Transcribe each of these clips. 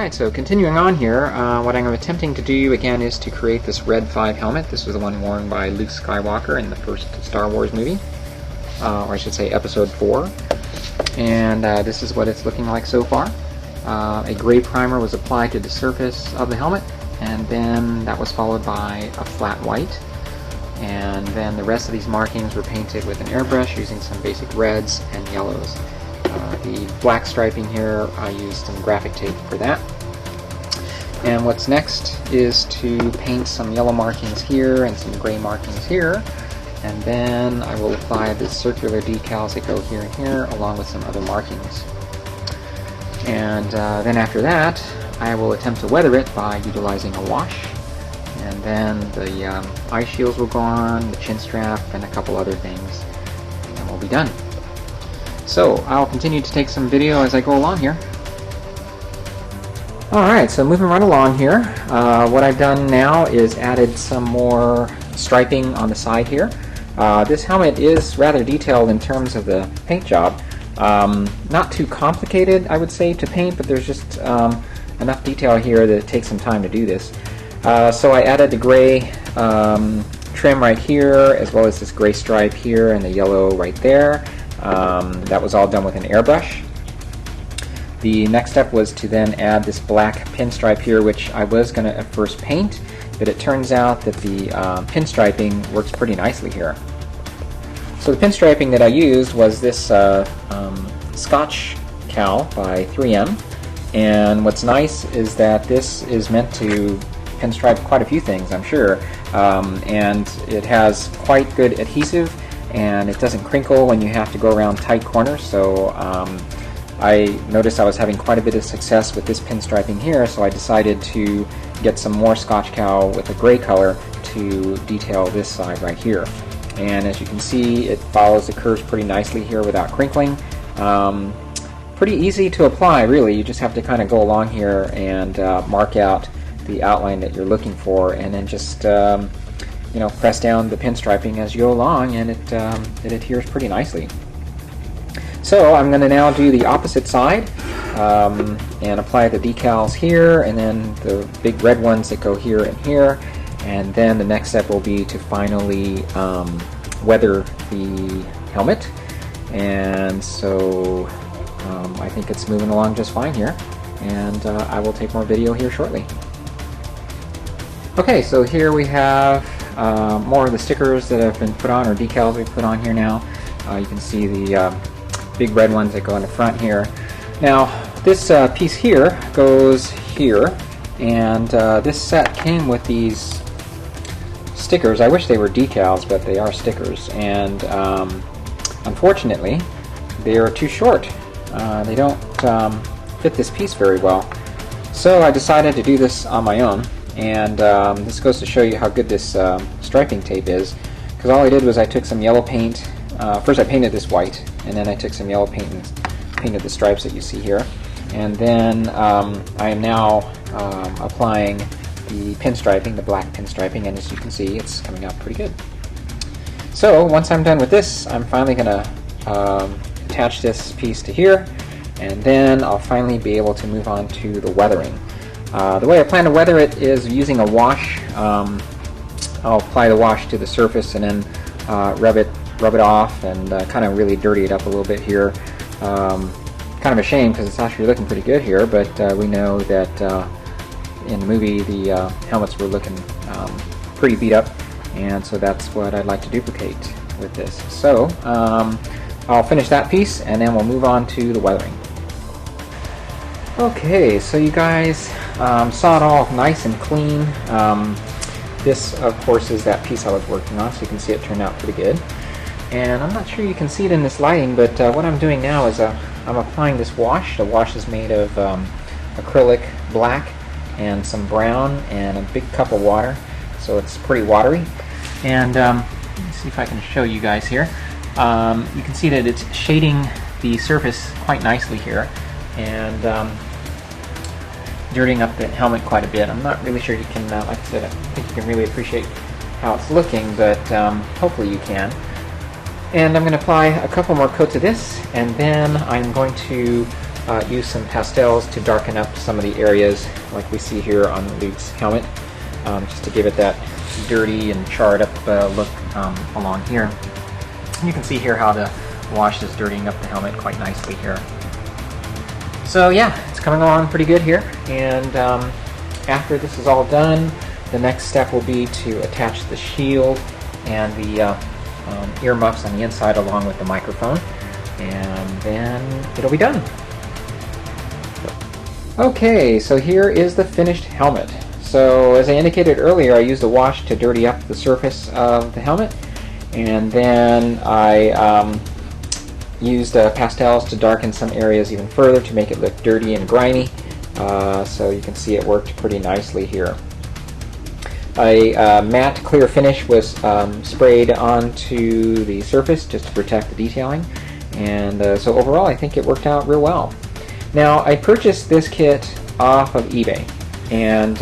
Alright, so continuing on here, what I'm attempting to do again is to create this Red 5 helmet. This was the one worn by Luke Skywalker in the first Star Wars movie, or I should say Episode 4. And this is what it's looking like so far. A gray primer was applied to the surface of the helmet, and then that was followed by a flat white. And then the rest of these markings were painted with an airbrush using some basic reds and yellows. The black striping here, I used some graphic tape for that. And what's next is to paint some yellow markings here and some gray markings here. And then I will apply the circular decals that go here and here along with some other markings. And then after that, I will attempt to weather it by utilizing a wash. And then the eye shields will go on, the chin strap, and a couple other things. And then we'll be done. So I'll continue to take some video as I go along here. Alright, so moving right along here, what I've done now is added some more striping on the side here. This helmet is rather detailed in terms of the paint job. Not too complicated, I would say, to paint, but there's just enough detail here that it takes some time to do this. So I added the gray trim right here, as well as this gray stripe here and the yellow right there. That was all done with an airbrush. The next step was to then add this black pinstripe here, which I was going to at first paint, but it turns out that the pinstriping works pretty nicely here. So the pinstriping that I used was this Scotch cowl by 3M, and what's nice is that this is meant to pinstripe quite a few things, I'm sure, and it has quite good adhesive, and it doesn't crinkle when you have to go around tight corners. So I noticed I was having quite a bit of success with this pinstriping here, so I decided to get some more Scotch cowl with a gray color to detail this side right here. And as you can see, it follows the curves pretty nicely here without crinkling. Pretty easy to apply, really. You just have to kind of go along here and mark out the outline that you're looking for, and then just press down the pinstriping as you go along, and it adheres pretty nicely. So I'm going to now do the opposite side and apply the decals here, and then the big red ones that go here and here, and then the next step will be to finally weather the helmet. And so I think it's moving along just fine here, and I will take more video here shortly. Okay, so here we have more of the stickers that have been put on, or decals we put on here now. You can see the big red ones that go in the front here. Now this piece here goes here, and this set came with these stickers. I wish they were decals, but they are stickers, and unfortunately they are too short. They don't fit this piece very well. So I decided to do this on my own. And this goes to show you how good this striping tape is, because all I did was I took some yellow paint. First I painted this white, and then I took some yellow paint and painted the stripes that you see here. And then I am now applying the pinstriping, the black pinstriping, and as you can see, it's coming out pretty good. So once I'm done with this, I'm finally going to attach this piece to here, and then I'll finally be able to move on to the weathering. The way I plan to weather it is using a wash. I'll apply the wash to the surface and then rub it off and kind of really dirty it up a little bit here. Kind of a shame because it's actually looking pretty good here, but we know that in the movie the helmets were looking pretty beat up, and so that's what I'd like to duplicate with this. So I'll finish that piece and then we'll move on to the weathering. Okay, so you guys saw it all nice and clean. This, of course, is that piece I was working on, so you can see it turned out pretty good. And I'm not sure you can see it in this lighting, but what I'm doing now is I'm applying this wash. The wash is made of acrylic black and some brown and a big cup of water, so it's pretty watery. And let me see if I can show you guys here. You can see that it's shading the surface quite nicely here, and dirtying up the helmet quite a bit. I'm not really sure you can, like I said, I think you can really appreciate how it's looking, but hopefully you can. And I'm going to apply a couple more coats of this, and then I'm going to use some pastels to darken up some of the areas like we see here on Luke's helmet, just to give it that dirty and charred up look along here. And you can see here how the wash is dirtying up the helmet quite nicely here. So yeah, it's coming along pretty good here, and after this is all done, the next step will be to attach the shield and the ear muffs on the inside along with the microphone, and then it'll be done. Okay, so here is the finished helmet. So as I indicated earlier, I used a wash to dirty up the surface of the helmet, and then I used pastels to darken some areas even further to make it look dirty and grimy. So you can see it worked pretty nicely here. A matte clear finish was sprayed onto the surface just to protect the detailing, and so overall I think it worked out real well. Now, I purchased this kit off of eBay, and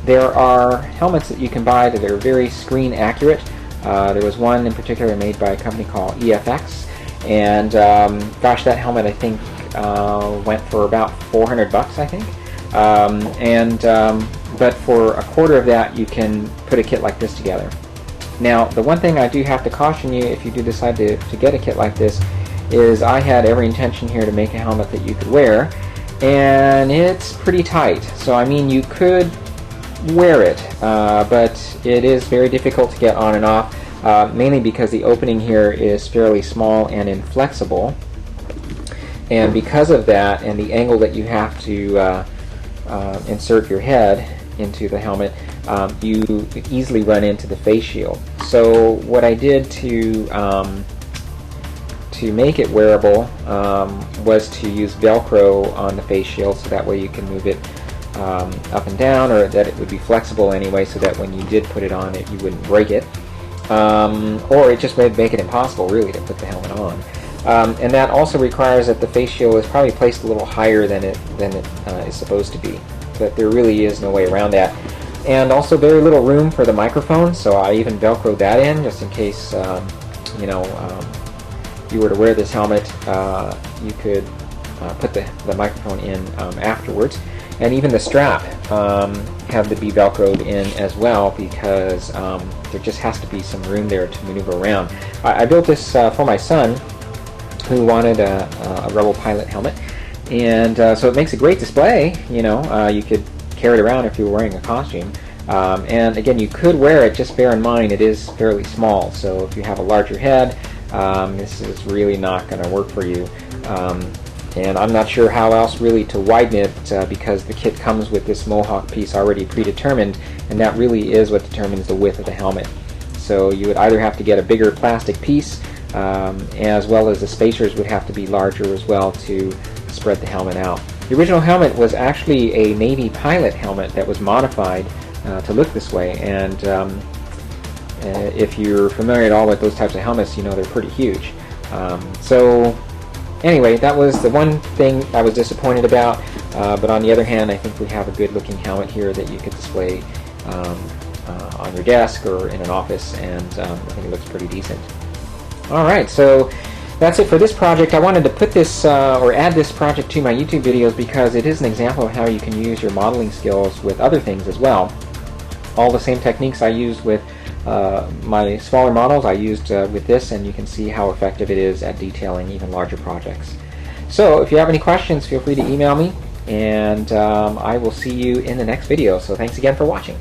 there are helmets that you can buy that are very screen accurate. There was one in particular made by a company called EFX, and gosh, that helmet I think went for about $400 I think. But for a quarter of that you can put a kit like this together. Now, the one thing I do have to caution you if you do decide to get a kit like this is I had every intention here to make a helmet that you could wear, and it's pretty tight. So I mean, you could wear it, but it is very difficult to get on and off, mainly because the opening here is fairly small and inflexible, and because of that and the angle that you have to insert your head into the helmet, you easily run into the face shield. So what I did to make it wearable was to use Velcro on the face shield, so that way you can move it up and down, or that it would be flexible anyway, so that when you did put it on, you wouldn't break it, or it just would make it impossible really to put the helmet on. And that also requires that the face shield is probably placed a little higher than it is supposed to be, but there really is no way around that. And also very little room for the microphone, so I even Velcroed that in just in case you were to wear this helmet, you could put the microphone in afterwards. And even the strap had to be Velcroed in as well, because there just has to be some room there to maneuver around. I built this for my son, who wanted a Rebel Pilot helmet, and so it makes a great display. You could carry it around if you were wearing a costume, and again, you could wear it, just bear in mind it is fairly small, so if you have a larger head, this is really not going to work for you. And I'm not sure how else really to widen it, because the kit comes with this mohawk piece already predetermined, and that really is what determines the width of the helmet. So you would either have to get a bigger plastic piece, as well as the spacers would have to be larger as well to spread the helmet out. The original helmet was actually a Navy pilot helmet that was modified to look this way, and if you're familiar at all with those types of helmets, you know they're pretty huge. So anyway, that was the one thing I was disappointed about, but on the other hand, I think we have a good looking helmet here that you could display on your desk or in an office, and I think it looks pretty decent. Alright, so that's it for this project. I wanted to put this or add this project to my YouTube videos because it is an example of how you can use your modeling skills with other things as well. All the same techniques I used with my smaller models I used with this, and you can see how effective it is at detailing even larger projects. So if you have any questions, feel free to email me, and I will see you in the next video. So thanks again for watching.